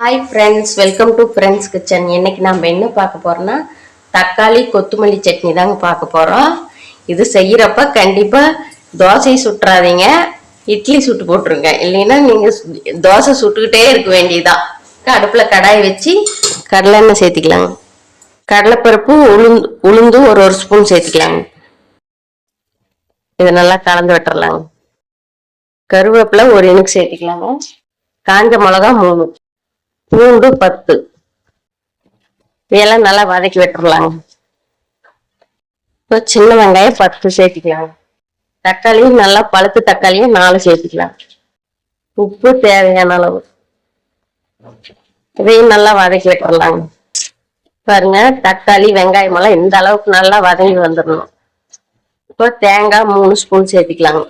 Hi friends, welcome to friends kitchen. இன்னைக்கு நம்ம என்ன பார்க்க போறோம்னா தக்காளி கொத்தமல்லி சட்னி தாங்க பார்க்க போறோம். இது செய்யறப்ப கண்டிப்பா தோசை சுட்டுறாதீங்க, இட்லி சுட்டு போட்டுருங்க. இல்லைன்னா நீங்க தோசை சுட்டுக்கிட்டே இருக்க வேண்டியதான். அடுப்புல கடாய் வச்சு கடலை எண்ணெய் சேர்த்திக்கலாங்க. கடலைப்பருப்பு உளுந்து ஒரு ஸ்பூன் சேர்த்திக்கலாங்க. இதை நல்லா கலந்து விட்டுறலாங்க. கருவேப்பிலை ஒரு இனுக்கு சேர்த்திக்கலாங்க. காஞ்ச மிளகா 3, பூண்டு 10, இதெல்லாம் நல்லா வதக்கி விட்டுறலாங்க. இப்போ சின்ன வெங்காயம் 10 சேர்த்திக்கலாங்க. தக்காளியும் நல்லா பழுத்து தக்காளியும் 4 சேர்த்திக்கலாம். உப்பு தேவையான அளவு. இதையும் நல்லா வதக்கி விட்டுறலாங்க. பாருங்க, தக்காளி வெங்காயம் எல்லாம் இந்த அளவுக்கு நல்லா வதங்கி வந்துடணும். இப்போ தேங்காய் 3 ஸ்பூன் சேர்த்திக்கலாங்க.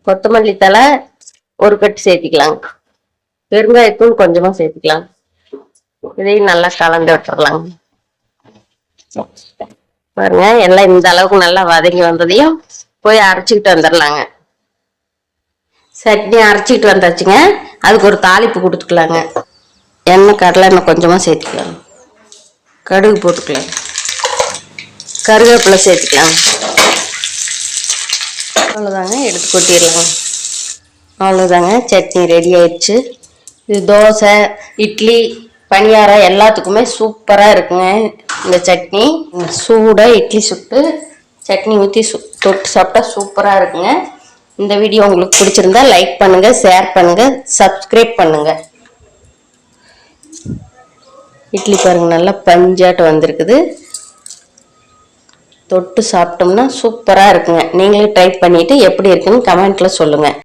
கொத்தமல்லி தழை ஒரு கட்டு சேர்த்திக்கலாங்க. பெருங்காயத்தூள் கொஞ்சமா சேர்த்துக்கலாம். இதையும் நல்லா கலந்து விட்டுறலாங்க. பாருங்க, எல்லாம் இந்த அளவுக்கு நல்லா வதங்கி வந்ததையும் போய் அரைச்சிக்கிட்டு வந்துடலாங்க. சட்னி அரைச்சிக்கிட்டு வந்தாச்சுங்க. அதுக்கு ஒரு தாளிப்பு கொடுத்துக்கலாங்க. கடலை எண்ணெய் கொஞ்சமா சேர்த்துக்கலாம். கடுகு போட்டுக்கலாம். கருவேப்பிலை சேர்த்துக்கலாம். அவ்வளோதாங்க, எடுத்து கொட்டிடலாம். அவ்வளோதாங்க, சட்னி ரெடி ஆயிடுச்சு. இது தோசை, இட்லி, பணியாரம் எல்லாத்துக்குமே சூப்பராக இருக்குங்க. இந்த சட்னி சூடாக இட்லி சுட்டு சட்னி ஊற்றி தொட்டு சாப்பிட்டா சூப்பராக இருக்குங்க. இந்த வீடியோ உங்களுக்கு பிடிச்சிருந்தா லைக் பண்ணுங்கள், ஷேர் பண்ணுங்கள், சப்ஸ்கிரைப் பண்ணுங்கள். இட்லி பாருங்க, நல்லா பஞ்சாட்டு வந்திருக்குது. தொட்டு சாப்பிட்டோம்னா சூப்பராக இருக்குங்க. நீங்களே ட்ரை பண்ணிவிட்டு எப்படி இருக்குன்னு கமெண்ட்டில் சொல்லுங்கள்.